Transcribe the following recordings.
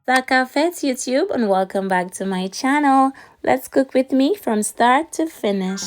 Zakafets YouTube and welcome back to my channel. Let's cook with me from start to finish.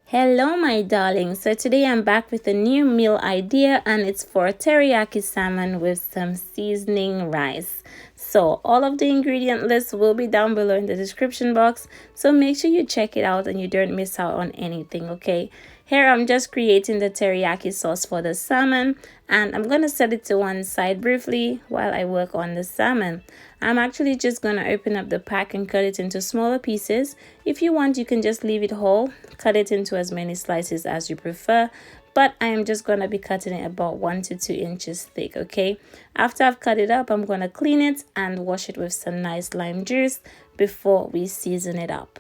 Hello my darling, so today I'm back with a new meal idea and it's for teriyaki salmon with some seasoning rice. So all of the ingredient list will be down below in the description box, so make sure you check it out and you don't miss out on anything, okay? Here I'm just creating the teriyaki sauce for the salmon and I'm going to set it to one side briefly while I work on the salmon. I'm actually just going to open up the pack and cut it into smaller pieces. If you want, you can just leave it whole, cut it into as many slices as you prefer, but I am just going to be cutting it about 1 to 2 inches thick, okay? After I've cut it up, I'm going to clean it and wash it with some nice lime juice before we season it up.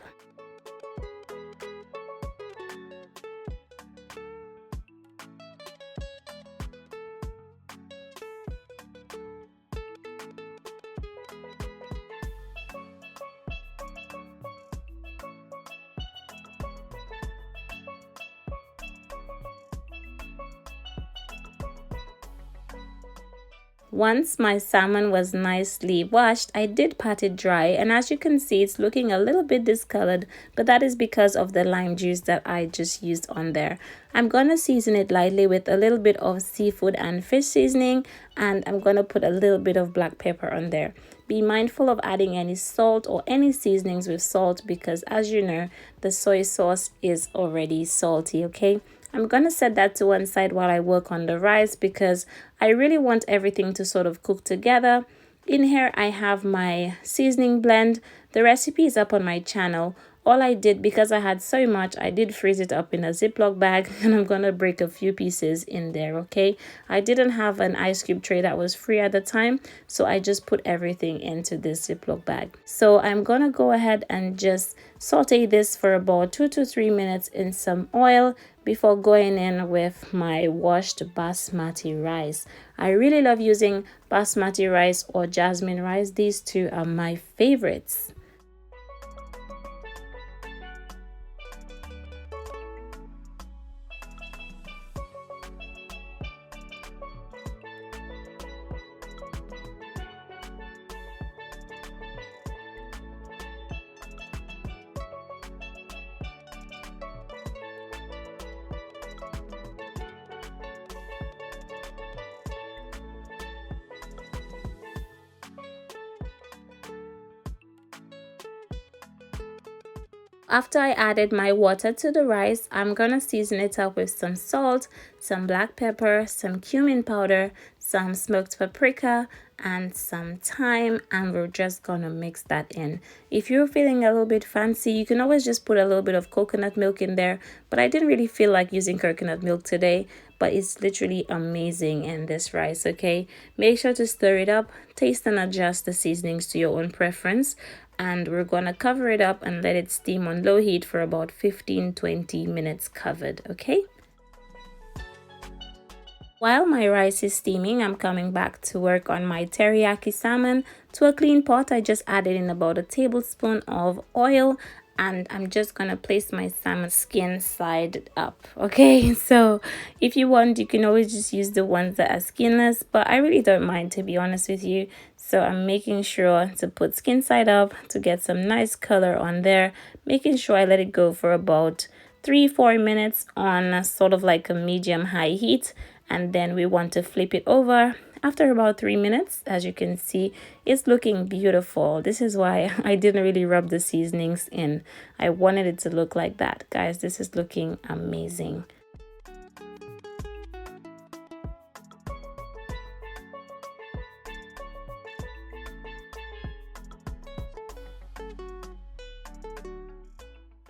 Once my salmon was nicely washed, I did pat it dry, and as you can see, it's looking a little bit discolored, but that is because of the lime juice that I just used on there. I'm gonna season it lightly with a little bit of seafood and fish seasoning, and I'm gonna put a little bit of black pepper on there. Be mindful of adding any salt or any seasonings with salt because, as you know, the soy sauce is already salty, okay? I'm gonna set that to one side while I work on the rice because I really want everything to sort of cook together. In here I have my seasoning blend. The recipe is up on my channel. All I did, because I had so much, I did freeze it up in a Ziploc bag and I'm gonna break a few pieces in there, okay? I didn't have an ice cube tray that was free at the time, so I just put everything into this Ziploc bag. So I'm gonna go ahead and just saute this for about 2 to 3 minutes in some oil before going in with my washed basmati rice. I really love using basmati rice or jasmine rice. These two are my favorites. After I added my water to the rice, I'm gonna season it up with some salt, some black pepper, some cumin powder, some smoked paprika, and some thyme, and we're just gonna mix that in. If you're feeling a little bit fancy, you can always just put a little bit of coconut milk in there, but I didn't really feel like using coconut milk today, but it's literally amazing in this rice, okay? Make sure to stir it up, taste and adjust the seasonings to your own preference, and we're gonna cover it up and let it steam on low heat for about 15-20 minutes covered, okay? While my rice is steaming, I'm coming back to work on my teriyaki salmon. To a clean pot, I just added in about a tablespoon of oil and I'm just gonna place my salmon skin side up, okay? So if you want, you can always just use the ones that are skinless, but I really don't mind, to be honest with you. So I'm making sure to put skin side up to get some nice color on there, making sure I let it go for about 3-4 minutes on sort of like a medium high heat, and then we want to flip it over. After about 3 minutes, as you can see, it's looking beautiful. This is why I didn't really rub the seasonings in. I wanted it to look like that. Guys, this is looking amazing.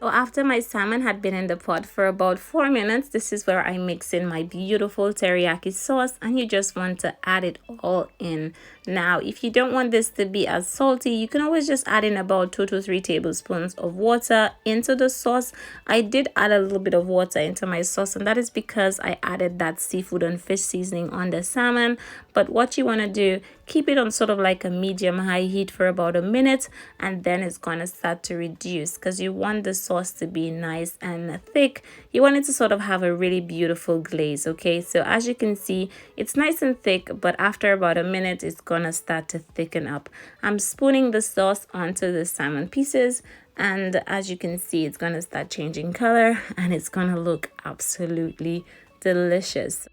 So after my salmon had been in the pot for about 4 minutes, this is where I mix in my beautiful teriyaki sauce, and you just want to add it all in. Now, if you don't want this to be as salty, you can always just add in about 2 to 3 tablespoons of water into the sauce. I did add a little bit of water into my sauce, and that is because I added that seafood and fish seasoning on the salmon. But what you want to do, keep it on sort of like a medium high heat for about a minute, and then it's going to start to reduce because you want the sauce to be nice and thick. You want it to sort of have a really beautiful glaze. Okay, so as you can see, it's nice and thick, but after about a minute it's going to start to thicken up. I'm spooning the sauce onto the salmon pieces, and as you can see, it's going to start changing color and it's going to look absolutely delicious.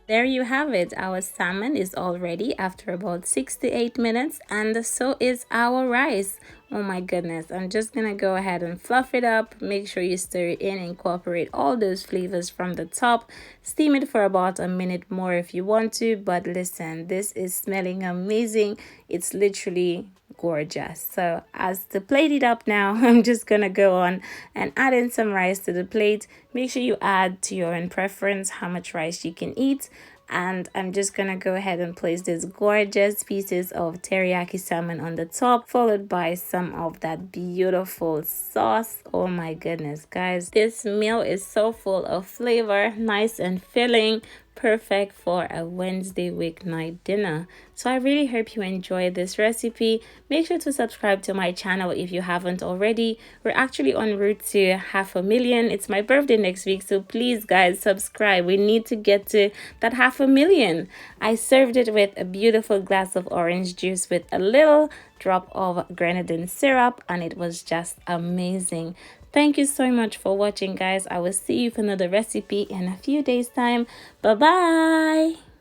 There you have it. Our salmon is all ready after about 6 to 8 minutes, and so is our rice. Oh my goodness, I'm just gonna go ahead and fluff it up. Make sure you stir it in, incorporate all those flavors from the top. Steam it for about a minute more if you want to, but listen, this is smelling amazing. It's literally gorgeous. So as to plate it up now, I'm just gonna go on and add in some rice to the plate. Make sure you add to your own preference how much rice you can eat. And I'm just gonna go ahead and place these gorgeous pieces of teriyaki salmon on the top, followed by some of that beautiful sauce. Oh my goodness, guys, this meal is so full of flavor, nice and filling, perfect for a Wednesday weeknight dinner. So I really hope you enjoyed this recipe. Make sure to subscribe to my channel if you haven't already. We're actually en route to 500,000. It's my birthday next week, so please guys, subscribe. We need to get to that 500,000. I served it with a beautiful glass of orange juice with a little drop of grenadine syrup, and it was just amazing. Thank you so much for watching, guys. I will see you for another recipe in a few days time. Bye bye.